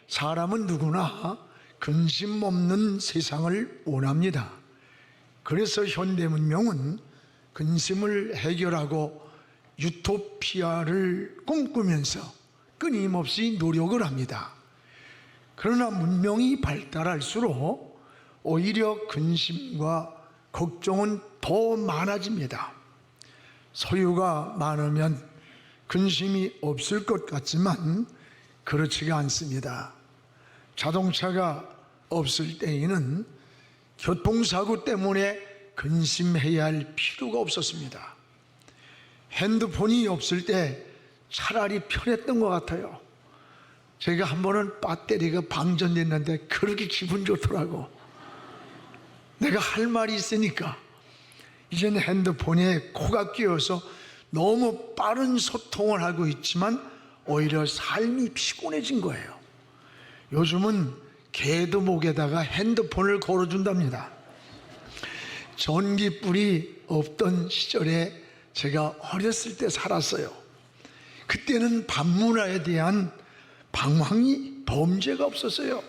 사람은 누구나 근심 없는 세상을 원합니다. 그래서 현대 문명은 근심을 해결하고 유토피아를 꿈꾸면서 끊임없이 노력을 합니다. 그러나 문명이 발달할수록 오히려 근심과 걱정은 더 많아집니다. 소유가 많으면 근심이 없을 것 같지만 그렇지가 않습니다. 자동차가 없을 때에는 교통사고 때문에 근심해야 할 필요가 없었습니다. 핸드폰이 없을 때 차라리 편했던 것 같아요. 제가 한 번은 배터리가 방전됐는데 그렇게 기분 좋더라고. 내가 할 말이 있으니까. 이제는 핸드폰에 코가 끼어서 너무 빠른 소통을 하고 있지만 오히려 삶이 피곤해진 거예요. 요즘은 개도 목에다가 핸드폰을 걸어준답니다. 전기불이 없던 시절에 제가 어렸을 때 살았어요. 그때는 밤문화에 대한 방황이 범죄가 없었어요.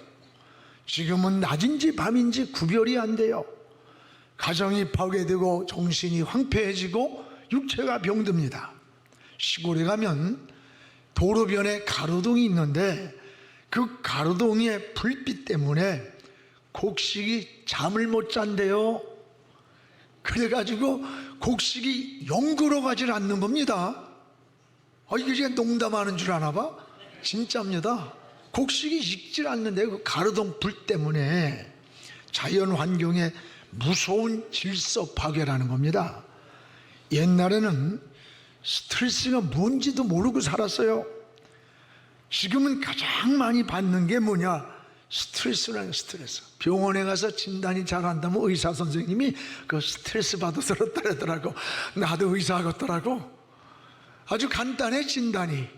지금은 낮인지 밤인지 구별이 안 돼요. 가정이 파괴되고 정신이 황폐해지고 육체가 병듭니다. 시골에 가면 도로변에 가로등이 있는데 그 가로등의 불빛 때문에 곡식이 잠을 못 잔대요. 그래가지고 곡식이 영구로 가질 않는 겁니다. 이게 제가 농담하는 줄 아나 봐? 진짜입니다. 곡식이 익질 않는데 그 가로등 불 때문에 자연 환경에 무서운 질서 파괴라는 겁니다. 옛날에는 스트레스가 뭔지도 모르고 살았어요. 지금은 가장 많이 받는 게 뭐냐? 스트레스라는 스트레스. 병원에 가서 진단이 잘 안 되면 의사 선생님이 그 스트레스 받아서 그렇다더라고. 나도 의사 같더라고. 아주 간단해 진단이.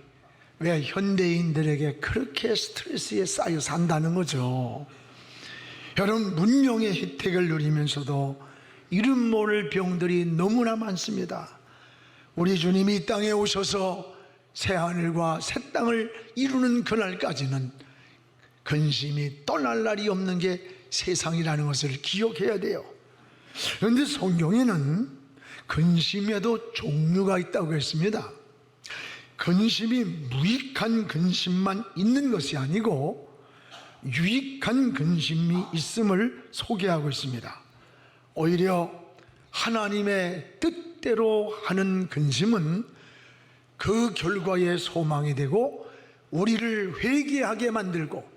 왜 현대인들에게 그렇게 스트레스에 쌓여 산다는 거죠. 여러분, 문명의 혜택을 누리면서도 이름 모를 병들이 너무나 많습니다. 우리 주님이 이 땅에 오셔서 새하늘과 새 땅을 이루는 그날까지는 근심이 떠날 날이 없는 게 세상이라는 것을 기억해야 돼요. 그런데 성경에는 근심에도 종류가 있다고 했습니다. 근심이 무익한 근심만 있는 것이 아니고 유익한 근심이 있음을 소개하고 있습니다. 오히려 하나님의 뜻대로 하는 근심은 그 결과에 소망이 되고 우리를 회개하게 만들고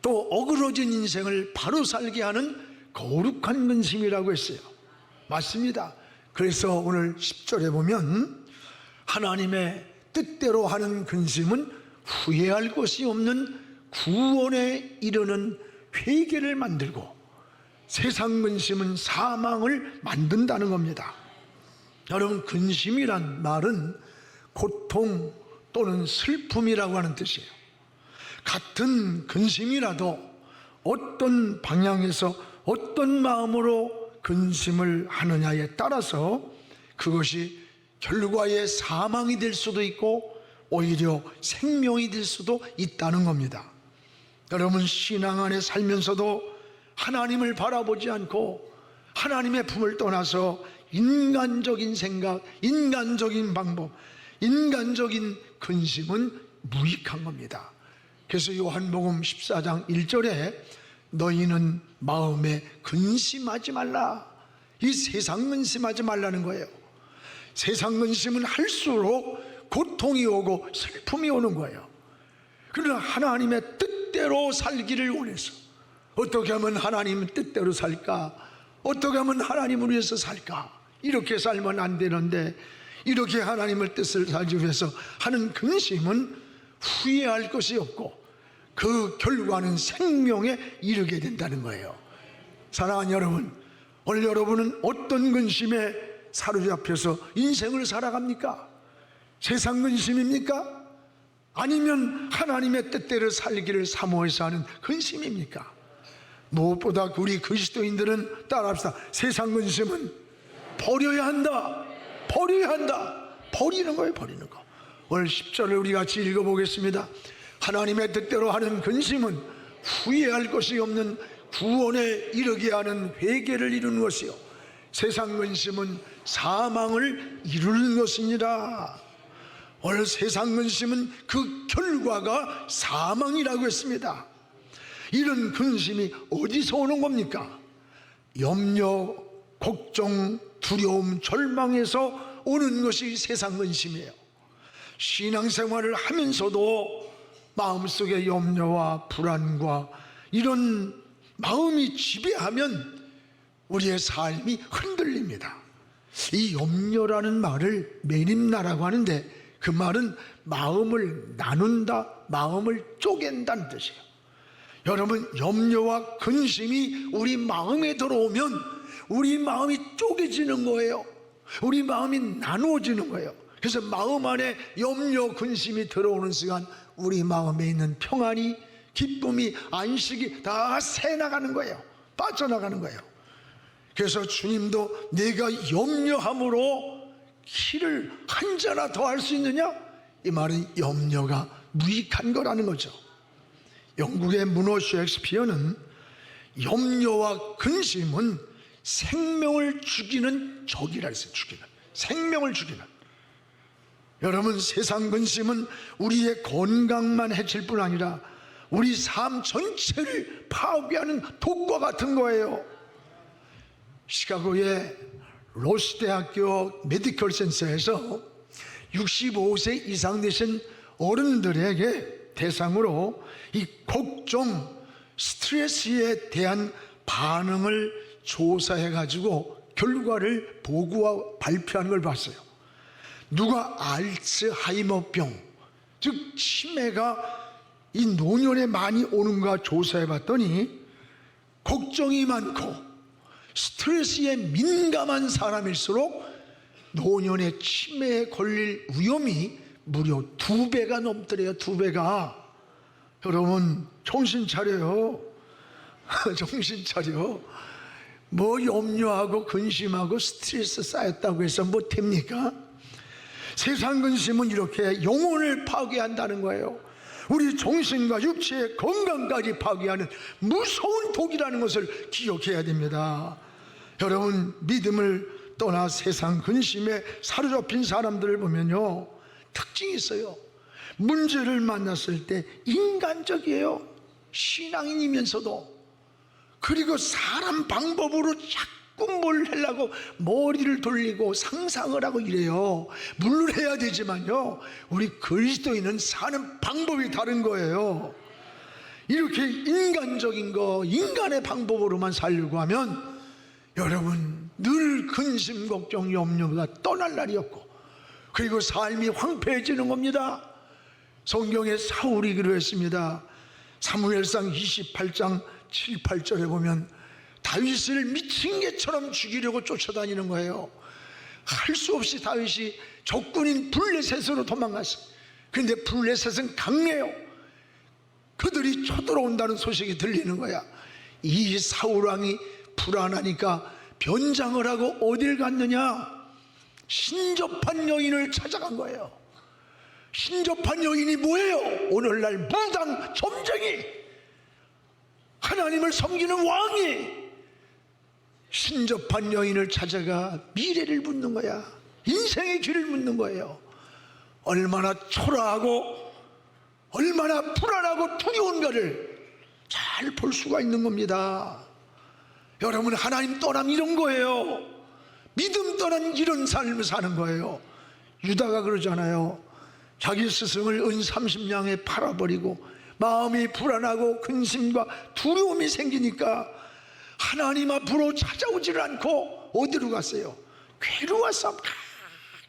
또 어그러진 인생을 바로 살게 하는 거룩한 근심이라고 했어요. 맞습니다. 그래서 오늘 10절에 보면 하나님의 뜻대로 하는 근심은 후회할 것이 없는 구원에 이르는 회개를 만들고 세상 근심은 사망을 만든다는 겁니다. 여러분, 근심이란 말은 고통 또는 슬픔이라고 하는 뜻이에요. 같은 근심이라도 어떤 방향에서 어떤 마음으로 근심을 하느냐에 따라서 그것이 결과의 사망이 될 수도 있고 오히려 생명이 될 수도 있다는 겁니다. 여러분, 신앙 안에 살면서도 하나님을 바라보지 않고 하나님의 품을 떠나서 인간적인 생각, 인간적인 방법, 인간적인 근심은 무익한 겁니다. 그래서 요한복음 14장 1절에 너희는 마음에 근심하지 말라. 이 세상 근심하지 말라는 거예요. 세상 근심은 할수록 고통이 오고 슬픔이 오는 거예요. 그러나 하나님의 뜻대로 살기를 원해서 어떻게 하면 하나님 뜻대로 살까? 어떻게 하면 하나님을 위해서 살까? 이렇게 살면 안 되는데 이렇게 하나님의 뜻을 살기 위해서 하는 근심은 후회할 것이 없고 그 결과는 생명에 이르게 된다는 거예요. 사랑하는 여러분, 오늘 여러분은 어떤 근심에 사로잡혀서 인생을 살아갑니까? 세상 근심입니까? 아니면 하나님의 뜻대로 살기를 사모해서 하는 근심입니까? 무엇보다 우리 그리스도인들은 따라합시다. 세상 근심은 버려야 한다. 버려야 한다. 버리는 거예요. 버리는 거. 오늘 10절을 우리 같이 읽어보겠습니다. 하나님의 뜻대로 하는 근심은 후회할 것이 없는 구원에 이르게 하는 회개를 이루는 것이요, 세상 근심은 사망을 이루는 것이니라. 오늘 세상 근심은 그 결과가 사망이라고 했습니다. 이런 근심이 어디서 오는 겁니까? 염려, 걱정, 두려움, 절망에서 오는 것이 세상 근심이에요. 신앙생활을 하면서도 마음속에 염려와 불안과 이런 마음이 지배하면 우리의 삶이 흔들립니다. 이 염려라는 말을 메림나라고 하는데, 그 말은 마음을 나눈다, 마음을 쪼갠다는 뜻이에요. 여러분, 염려와 근심이 우리 마음에 들어오면 우리 마음이 쪼개지는 거예요. 우리 마음이 나누어지는 거예요. 그래서 마음 안에 염려, 근심이 들어오는 순간 우리 마음에 있는 평안이, 기쁨이, 안식이 다 새나가는 거예요. 빠져나가는 거예요. 그래서 주님도 내가 염려함으로 키를 한 자나 더 할 수 있느냐? 이 말은 염려가 무익한 거라는 거죠. 영국의 문호 셰익스피어는 염려와 근심은 생명을 죽이는 적이라 했어요. 생명을 죽이는. 여러분, 세상 근심은 우리의 건강만 해칠 뿐 아니라 우리 삶 전체를 파괴하는 독과 같은 거예요. 시카고의 로스 대학교 메디컬 센터에서 65세 이상 되신 어른들에게 대상으로 이 걱정, 스트레스에 대한 반응을 조사해 가지고 결과를 보고와 발표하는 걸 봤어요. 누가 알츠하이머병, 즉 치매가 이 노년에 많이 오는가 조사해 봤더니 걱정이 많고 스트레스에 민감한 사람일수록 노년에 치매에 걸릴 위험이 무려 2배가 넘더래요. 2배가. 여러분, 정신 차려요. 정신 차려. 뭐 염려하고 근심하고 스트레스 쌓였다고 해서 뭐 됩니까? 세상 근심은 이렇게 영혼을 파괴한다는 거예요. 우리 정신과 육체의 건강까지 파괴하는 무서운 독이라는 것을 기억해야 됩니다. 여러분, 믿음을 떠나 세상 근심에 사로잡힌 사람들을 보면요, 특징이 있어요. 문제를 만났을 때 인간적이에요. 신앙인이면서도. 그리고 사람 방법으로 자꾸 뭘 하려고 머리를 돌리고 상상을 하고 이래요. 물론 해야 되지만요, 우리 그리스도인은 사는 방법이 다른 거예요. 이렇게 인간적인 거, 인간의 방법으로만 살려고 하면 여러분, 늘 근심, 걱정, 염려보다 떠날 날이 없고, 그리고 삶이 황폐해지는 겁니다. 성경에 사울이 그랬습니다. 사무엘상 28장 7, 8절에 보면 다윗을 미친 개처럼 죽이려고 쫓아다니는 거예요. 할 수 없이 다윗이 적군인 블레셋으로 도망갔어요. 그런데 블레셋은 강해요. 그들이 쳐들어온다는 소식이 들리는 거야. 이 사울왕이 불안하니까 변장을 하고 어딜 갔느냐? 신접한 여인을 찾아간 거예요. 신접한 여인이 뭐예요? 오늘날 무당 점쟁이, 하나님을 섬기는 왕이 신접한 여인을 찾아가 미래를 묻는 거야. 인생의 길을 묻는 거예요. 얼마나 초라하고 얼마나 불안하고 두려운가를 잘 볼 수가 있는 겁니다. 여러분, 하나님 떠난 이런 거예요. 믿음 떠난 이런 삶을 사는 거예요. 유다가 그러잖아요. 자기 스승을 은 30냥에 팔아버리고 마음이 불안하고 근심과 두려움이 생기니까 하나님 앞으로 찾아오지를 않고 어디로 갔어요? 괴로워서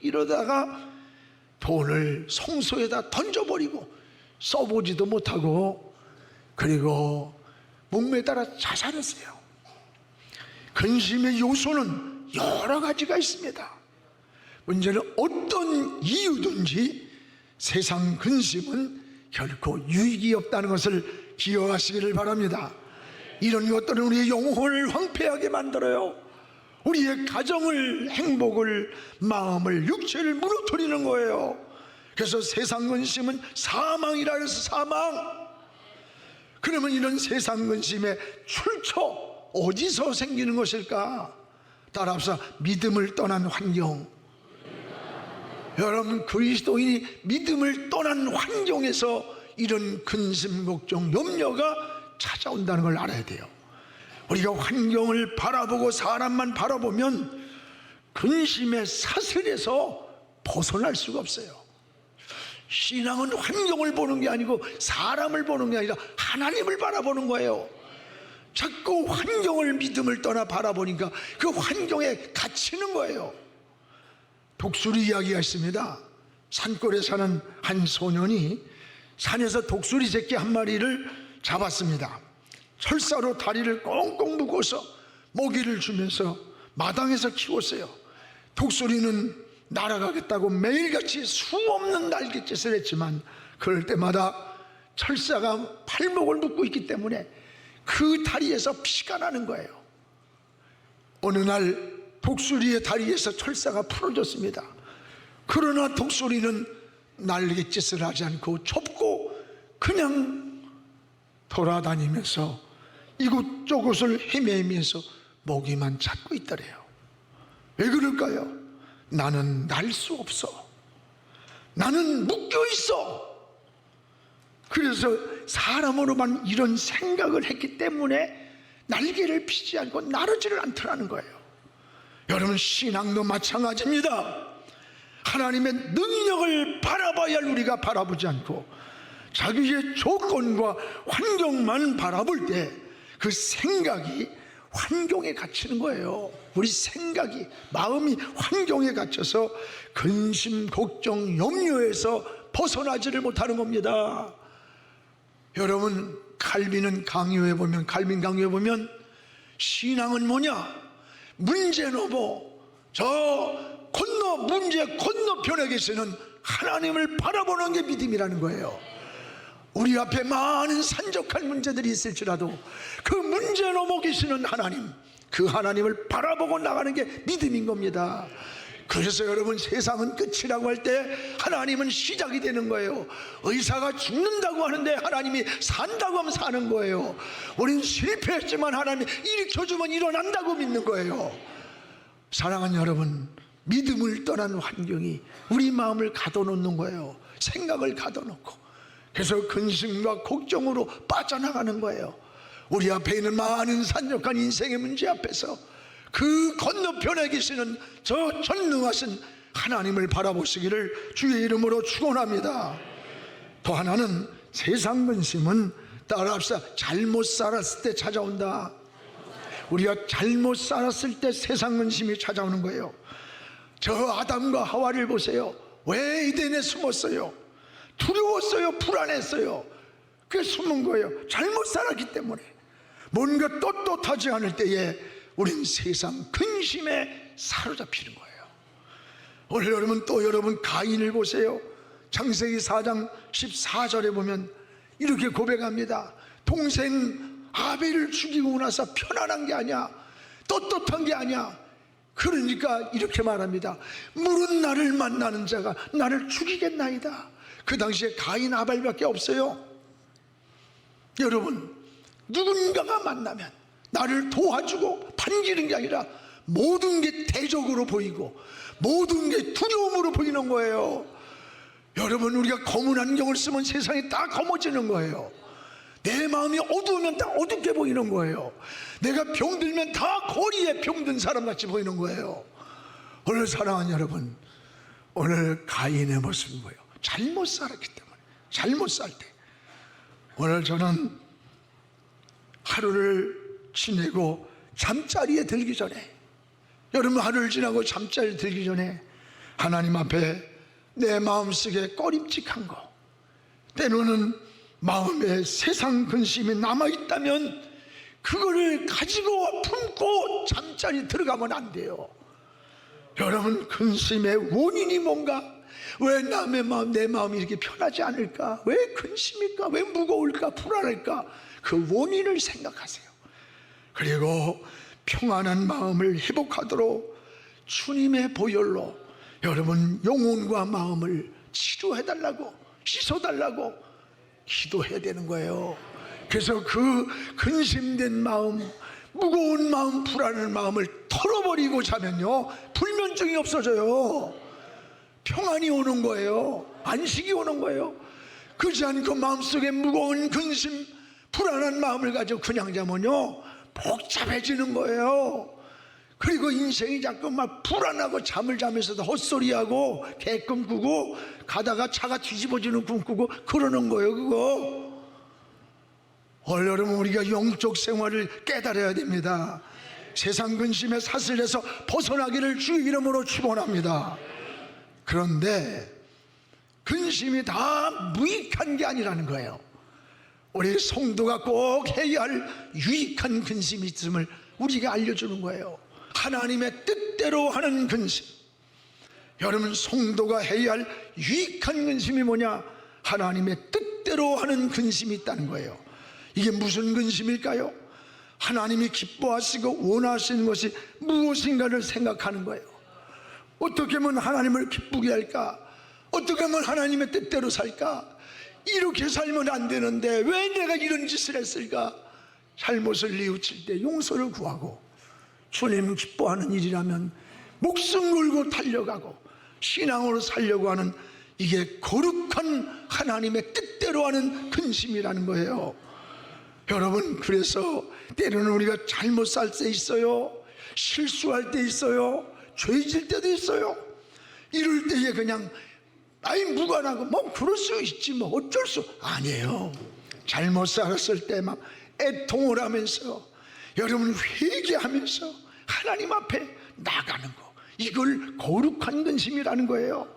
이러다가 돈을 성소에다 던져버리고 써보지도 못하고, 그리고 목매달아 자살했어요. 근심의 요소는 여러 가지가 있습니다. 문제는 어떤 이유든지 세상 근심은 결코 유익이 없다는 것을 기억하시기를 바랍니다. 이런 것들은 우리의 영혼을 황폐하게 만들어요. 우리의 가정을, 행복을, 마음을, 육체를 무너뜨리는 거예요. 그래서 세상 근심은 사망이라 해서 사망. 그러면 이런 세상 근심의 출처 어디서 생기는 것일까? 따라합시다. 믿음을 떠난 환경. 여러분, 그리스도인이 믿음을 떠난 환경에서 이런 근심, 걱정, 염려가 찾아온다는 걸 알아야 돼요. 우리가 환경을 바라보고 사람만 바라보면 근심의 사슬에서 벗어날 수가 없어요. 신앙은 환경을 보는 게 아니고 사람을 보는 게 아니라 하나님을 바라보는 거예요. 자꾸 환경을, 믿음을 떠나 바라보니까 그 환경에 갇히는 거예요. 독수리 이야기가 있습니다. 산골에 사는 한 소년이 산에서 독수리 새끼 한 마리를 잡았습니다. 철사로 다리를 꽁꽁 묶어서 먹이를 주면서 마당에서 키웠어요. 독수리는 날아가겠다고 매일같이 수없는 날갯짓을 했지만 그럴 때마다 철사가 팔목을 묶고 있기 때문에 그 다리에서 피가 나는 거예요. 어느 날 독수리의 다리에서 철사가 풀어졌습니다. 그러나 독수리는 날갯짓을 하지 않고 접고 그냥 돌아다니면서 이곳저곳을 헤매면서 먹이만 찾고 있더래요. 왜 그럴까요? 나는 날 수 없어. 나는 묶여 있어. 그래서 사람으로만 이런 생각을 했기 때문에 날개를 피지 않고 나르지를 않더라는 거예요. 여러분, 신앙도 마찬가지입니다. 하나님의 능력을 바라봐야 할 우리가 바라보지 않고 자기의 조건과 환경만 바라볼 때 그 생각이 환경에 갇히는 거예요. 우리 생각이, 마음이 환경에 갇혀서 근심, 걱정, 염려에서 벗어나지를 못하는 겁니다. 여러분, 칼빈 강요에 보면 신앙은 뭐냐? 문제 넘어 문제 건너편에 계시는 하나님을 바라보는 게 믿음이라는 거예요. 우리 앞에 많은 산적한 문제들이 있을지라도 그 문제 넘어 계시는 하나님, 그 하나님을 바라보고 나가는 게 믿음인 겁니다. 그래서 여러분, 세상은 끝이라고 할 때 하나님은 시작이 되는 거예요. 의사가 죽는다고 하는데 하나님이 산다고 하면 사는 거예요. 우리는 실패했지만 하나님이 일으켜주면 일어난다고 믿는 거예요. 사랑하는 여러분, 믿음을 떠난 환경이 우리 마음을 가둬놓는 거예요. 생각을 가둬놓고. 그래서 근심과 걱정으로 빠져나가는 거예요. 우리 앞에 있는 많은 산적한 인생의 문제 앞에서 그 건너편에 계시는 저 전능하신 하나님을 바라보시기를 주의 이름으로 축원합니다. 또 하나는 세상 근심은 따라합시다. 잘못 살았을 때 찾아온다. 우리가 잘못 살았을 때 세상 근심이 찾아오는 거예요. 저 아담과 하와를 보세요. 왜 에덴에 숨었어요? 두려웠어요. 불안했어요. 그게 숨은 거예요. 잘못 살았기 때문에. 뭔가 떳떳하지 않을 때에 우린 세상 근심에 사로잡히는 거예요. 오늘 여러분 가인을 보세요. 창세기 4장 14절에 보면 이렇게 고백합니다. 동생 아벨을 죽이고 나서 편안한 게 아니야, 떳떳한 게 아니야. 그러니까 이렇게 말합니다. 물은 나를 만나는 자가 나를 죽이겠나이다. 그 당시에 가인 아벨밖에 없어요. 여러분, 누군가가 만나면 나를 도와주고 반기는 게 아니라 모든 게 대적으로 보이고 모든 게 두려움으로 보이는 거예요. 여러분, 우리가 검은 안경을 쓰면 세상이 다 검어지는 거예요. 내 마음이 어두우면 다 어둡게 보이는 거예요. 내가 병들면 다 거리에 병든 사람같이 보이는 거예요. 오늘 사랑하는 여러분, 오늘 가인의 모습은 뭐예요? 잘못 살았기 때문에. 잘못 살 때. 오늘 저는 하루를 지내고 잠자리에 들기 전에, 여러분, 하루를 지나고 잠자리에 들기 전에 하나님 앞에 내 마음속에 꺼림칙한 거, 때로는 마음에 세상 근심이 남아있다면 그거를 가지고 품고 잠자리 들어가면 안 돼요. 여러분, 근심의 원인이 뭔가? 왜 남의 마음, 내 마음이 이렇게 편하지 않을까? 왜 근심일까? 왜 무거울까? 불안할까? 그 원인을 생각하세요. 그리고 평안한 마음을 회복하도록 주님의 보혈로 여러분 영혼과 마음을 치료해달라고, 씻어달라고 기도해야 되는 거예요. 그래서 그 근심된 마음, 무거운 마음, 불안한 마음을 털어버리고 자면요, 불면증이 없어져요. 평안이 오는 거예요. 안식이 오는 거예요. 그렇지 않고 마음속에 무거운 근심, 불안한 마음을 가지고 그냥 자면요, 복잡해지는 거예요. 그리고 인생이 자꾸 막 불안하고, 잠을 자면서도 헛소리하고 개꿈 꾸고 가다가 차가 뒤집어지는 꿈 꾸고 그러는 거예요. 그거 여러분, 우리가 영적 생활을 깨달아야 됩니다. 세상 근심의 사슬에서 벗어나기를 주의 이름으로 축원합니다. 그런데 근심이 다 무익한 게 아니라는 거예요. 우리 성도가 꼭 해야 할 유익한 근심이 있음을 우리에게 알려주는 거예요. 하나님의 뜻대로 하는 근심. 여러분, 성도가 해야 할 유익한 근심이 뭐냐? 하나님의 뜻대로 하는 근심이 있다는 거예요. 이게 무슨 근심일까요? 하나님이 기뻐하시고 원하시는 것이 무엇인가를 생각하는 거예요. 어떻게 하면 하나님을 기쁘게 할까? 어떻게 하면 하나님의 뜻대로 살까? 이렇게 살면 안 되는데 왜 내가 이런 짓을 했을까? 잘못을 뉘우칠 때 용서를 구하고, 주님 기뻐하는 일이라면 목숨 걸고 달려가고 신앙으로 살려고 하는, 이게 거룩한 하나님의 뜻대로 하는 근심이라는 거예요. 여러분, 그래서 때로는 우리가 잘못 살 때 있어요. 실수할 때 있어요. 죄질 때도 있어요. 이럴 때에 그냥 아이 무관하고 뭐 그럴 수 있지 뭐 어쩔 수, 아니에요. 잘못 살았을 때 막 애통을 하면서, 여러분 회개하면서 하나님 앞에 나가는 거, 이걸 거룩한 근심이라는 거예요.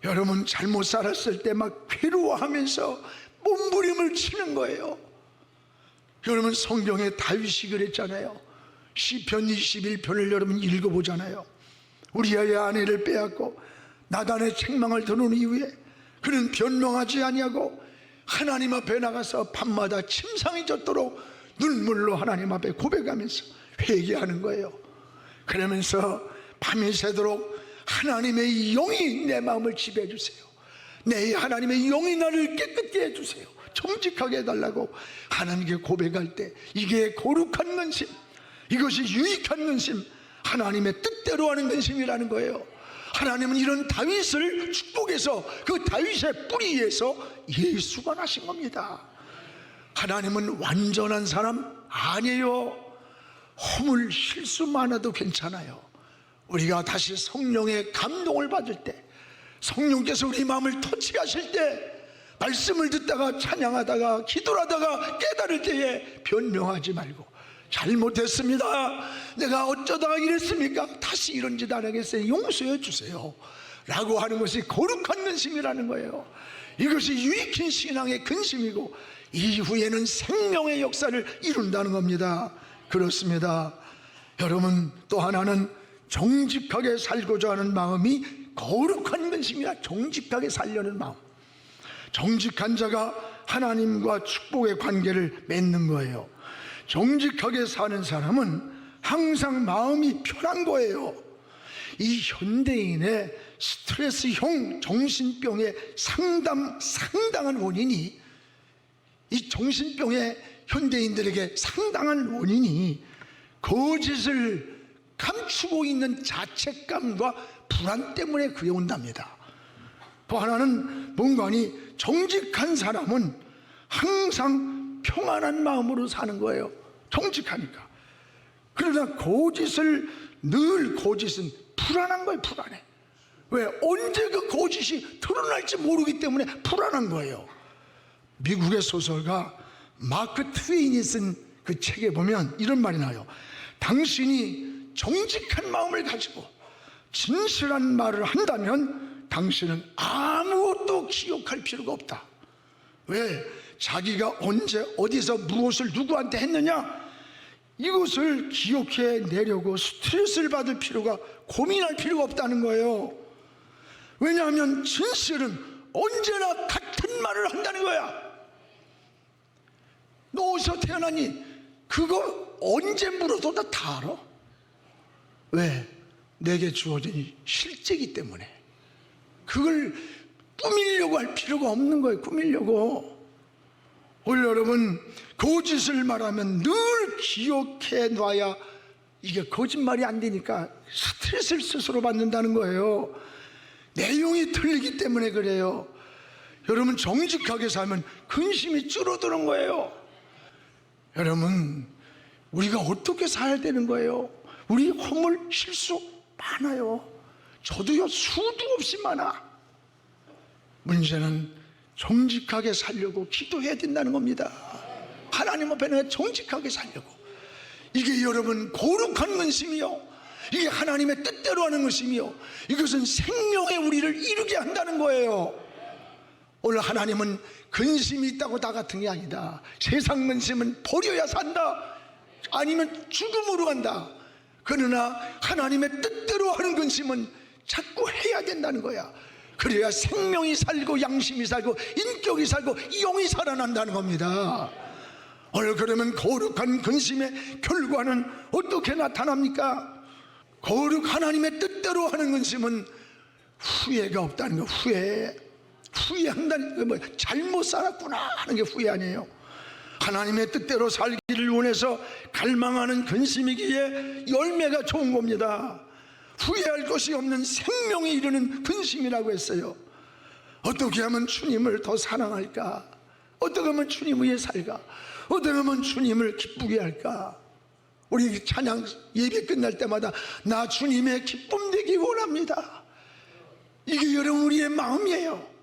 여러분, 잘못 살았을 때 막 괴로워하면서 몸부림을 치는 거예요. 여러분, 성경에 다윗이 그랬잖아요. 시편 21편을 여러분 읽어보잖아요. 우리아의 아내를 빼앗고 나단의 책망을 들은 이후에 그는 변명하지 아니하고 하나님 앞에 나가서 밤마다 침상이 젖도록 눈물로 하나님 앞에 고백하면서 회개하는 거예요. 그러면서 밤이 새도록 하나님의 영이 내 마음을 지배해 주세요. 내 하나님의 영이 나를 깨끗게 해주세요. 정직하게 해달라고 하나님께 고백할 때, 이게 거룩한 근심, 이것이 유익한 근심, 하나님의 뜻대로 하는 근심이라는 거예요. 하나님은 이런 다윗을 축복해서 그 다윗의 뿌리에서 예수가 나신 겁니다. 하나님은 완전한 사람 아니에요. 허물 실수 많아도 괜찮아요. 우리가 다시 성령의 감동을 받을 때, 성령께서 우리 마음을 터치하실 때, 말씀을 듣다가 찬양하다가 기도를 하다가 깨달을 때에 변명하지 말고, 잘못했습니다, 내가 어쩌다가 이랬습니까, 다시 이런 짓 안 하겠어요, 용서해 주세요 라고 하는 것이 거룩한 근심이라는 거예요. 이것이 유익한 신앙의 근심이고, 이후에는 생명의 역사를 이룬다는 겁니다. 그렇습니다. 여러분, 또 하나는 정직하게 살고자 하는 마음이 거룩한 근심이야. 정직하게 살려는 마음. 정직한 자가 하나님과 축복의 관계를 맺는 거예요. 정직하게 사는 사람은 항상 마음이 편한 거예요. 이 현대인의 스트레스형 정신병의 상당한 원인이, 이 정신병의 현대인들에게 상당한 원인이 거짓을 감추고 있는 자책감과 불안 때문에 그래 온답니다. 또 하나는 뭔가니, 정직한 사람은 항상 평안한 마음으로 사는 거예요. 정직하니까. 그러나 거짓은 불안한 거예요. 불안해. 왜? 언제 그 거짓이 드러날지 모르기 때문에 불안한 거예요. 미국의 소설가 마크 트웨인이 쓴 그 책에 보면 이런 말이 나요. 당신이 정직한 마음을 가지고 진실한 말을 한다면 당신은 아무것도 기억할 필요가 없다. 왜? 자기가 언제 어디서 무엇을 누구한테 했느냐, 이것을 기억해 내려고 스트레스를 받을 필요가, 고민할 필요가 없다는 거예요. 왜냐하면 진실은 언제나 같은 말을 한다는 거야. 너 어디서 태어났니? 그거 언제 물어도 다 알아. 왜? 내게 주어진 실제이기 때문에. 그걸 꾸미려고 할 필요가 없는 거예요. 꾸미려고. 오늘 여러분, 거짓을 말하면 늘 기억해 놔야 이게 거짓말이 안 되니까 스트레스를 스스로 받는다는 거예요. 내용이 틀리기 때문에 그래요. 여러분, 정직하게 살면 근심이 줄어드는 거예요. 여러분, 우리가 어떻게 살아야 되는 거예요? 우리 허물 실수 많아요. 저도요, 수도 없이 많아. 문제는 정직하게 살려고 기도해야 된다는 겁니다. 하나님 앞에는 정직하게 살려고. 이게 여러분 거룩한 근심이요, 이게 하나님의 뜻대로 하는 것이며, 이것은 생명의 우리를 이루게 한다는 거예요. 오늘 하나님은 근심이 있다고 다 같은 게 아니다. 세상 근심은 버려야 산다, 아니면 죽음으로 간다. 그러나 하나님의 뜻대로 하는 근심은 자꾸 해야 된다는 거야. 그래야 생명이 살고 양심이 살고 인격이 살고 영이 살아난다는 겁니다. 오늘 그러면 거룩한 근심의 결과는 어떻게 나타납니까? 거룩 하나님의 뜻대로 하는 근심은 후회가 없다는 거. 후회한다는 게 뭐야? 잘못 살았구나 하는 게 후회 아니에요. 하나님의 뜻대로 살기를 원해서 갈망하는 근심이기에 열매가 좋은 겁니다. 후회할 것이 없는 생명이 이르는 근심이라고 했어요. 어떻게 하면 주님을 더 사랑할까? 어떻게 하면 주님 위에 살까? 어떻게 하면 주님을 기쁘게 할까? 우리 찬양 예배 끝날 때마다 나 주님의 기쁨 되기 원합니다. 이게 여러분 우리의 마음이에요.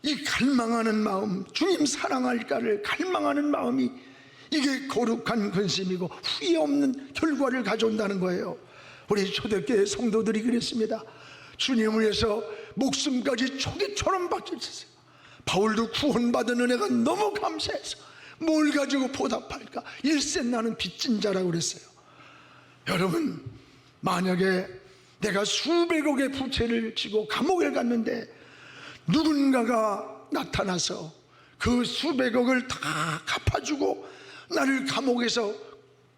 이 갈망하는 마음, 주님 사랑할까를 갈망하는 마음이, 이게 거룩한 근심이고 후회 없는 결과를 가져온다는 거예요. 우리 초대교회 성도들이 그랬습니다. 주님을 위해서 목숨까지 초기처럼 바쳤어요. 바울도 구원받은 은혜가 너무 감사해서 뭘 가지고 보답할까? 일세 나는 빚진 자라고 그랬어요. 여러분, 만약에 내가 수백억의 부채를 지고 감옥에 갔는데 누군가가 나타나서 그 수백억을 다 갚아주고 나를 감옥에서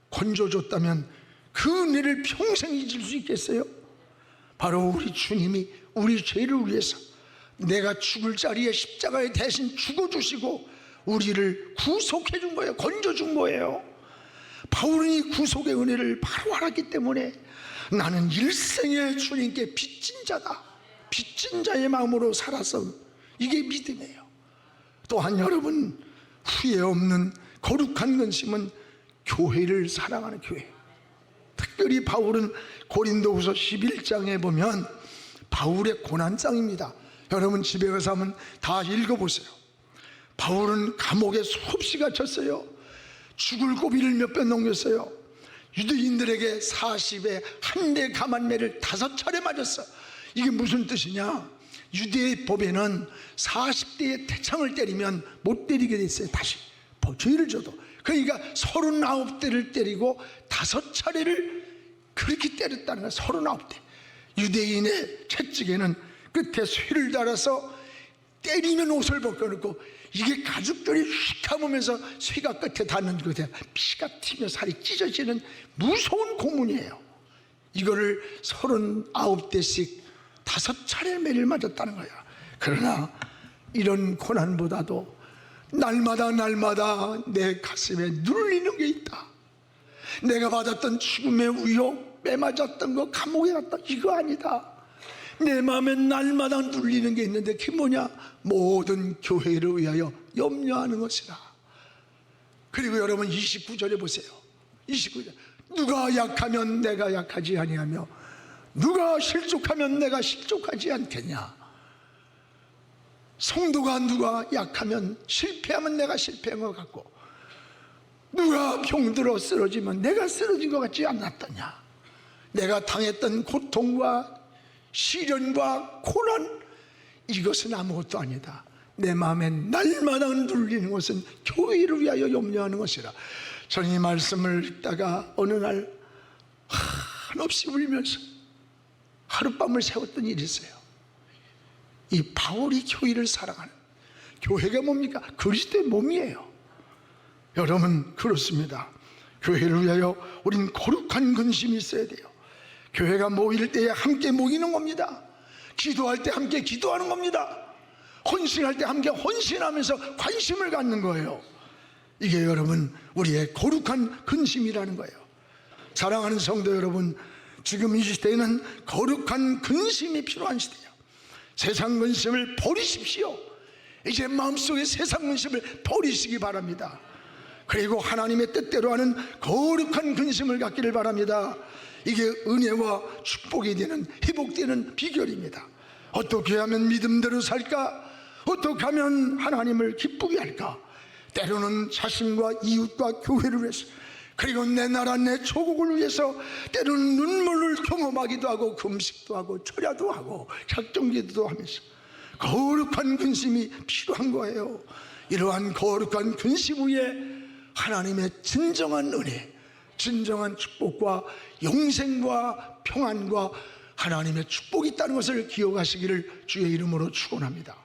건져줬다면 그 은혜를 평생 잊을 수 있겠어요? 바로 우리 주님이 우리 죄를 위해서 내가 죽을 자리에 십자가에 대신 죽어주시고 우리를 구속해 준 거예요. 건져준 거예요. 바울은 이 구속의 은혜를 바로 알았기 때문에 나는 일생에 주님께 빚진 자다, 빚진 자의 마음으로 살아서, 이게 믿음이에요. 또한 여러분, 후회 없는 거룩한 근심은 교회를 사랑하는 교회. 특별히 바울은 고린도후서 11장에 보면 바울의 고난장입니다. 여러분 집에 가서 한번 다 읽어보세요. 바울은 감옥에 수없이 갇혔어요. 죽을 고비를 몇 번 넘겼어요. 유대인들에게 40에 한 대 가만매를 5차례 맞았어. 이게 무슨 뜻이냐? 유대의 법에는 40대에 태창을 때리면 못 때리게 돼 있어요. 다시 죄를 져도. 그러니까 39대를 때리고 5차례를 그렇게 때렸다는 거야. 39대. 유대인의 채찍에는 끝에 쇠를 달아서 때리면 옷을 벗겨놓고, 이게 가죽들이 휙 감으면서 쇠가 끝에 닿는 것에 피가 튀며 살이 찢어지는 무서운 고문이에요. 이거를 39대씩 5차례 매를 맞았다는 거야. 그러나 이런 고난보다도 날마다 내 가슴에 눌리는 게 있다. 내가 받았던 죽음의 위협, 매맞았던 거, 감옥에 갔다, 이거 아니다. 내 마음에 날마다 눌리는 게 있는데 그게 뭐냐? 모든 교회를 위하여 염려하는 것이라. 그리고 여러분 29절에 보세요. 29절, 누가 약하면 내가 약하지 아니하며 누가 실족하면 내가 실족하지 않겠냐. 성도가 누가 약하면 실패하면 내가 실패한 것 같고, 누가 병들어 쓰러지면 내가 쓰러진 것 같지 않았더냐. 내가 당했던 고통과 시련과 고난, 이것은 아무것도 아니다. 내 마음에 날마다 눌리는 것은 교회를 위하여 염려하는 것이라. 저는 이 말씀을 읽다가 어느 날 한없이 울면서 하룻밤을 새웠던 일이 있어요. 이 바울이 교회를 사랑하는, 교회가 뭡니까? 그리스도의 몸이에요. 여러분, 그렇습니다. 교회를 위하여 우린 거룩한 근심이 있어야 돼요. 교회가 모일 때에 함께 모이는 겁니다. 기도할 때 함께 기도하는 겁니다. 헌신할 때 함께 헌신하면서 관심을 갖는 거예요. 이게 여러분 우리의 거룩한 근심이라는 거예요. 사랑하는 성도 여러분, 지금 이 시대에는 거룩한 근심이 필요한 시대예요. 세상 근심을 버리십시오. 이제 마음속에 세상 근심을 버리시기 바랍니다. 그리고 하나님의 뜻대로 하는 거룩한 근심을 갖기를 바랍니다. 이게 은혜와 축복이 되는, 회복되는 비결입니다. 어떻게 하면 믿음대로 살까? 어떻게 하면 하나님을 기쁘게 할까? 때로는 자신과 이웃과 교회를 위해서, 그리고 내 나라 내 조국을 위해서 때로는 눈물을 경험하기도 하고 금식도 하고 철야도 하고 작정기도도 하면서 거룩한 근심이 필요한 거예요. 이러한 거룩한 근심 위에 하나님의 진정한 은혜, 진정한 축복과 영생과 평안과 하나님의 축복이 있다는 것을 기억하시기를 주의 이름으로 축원합니다.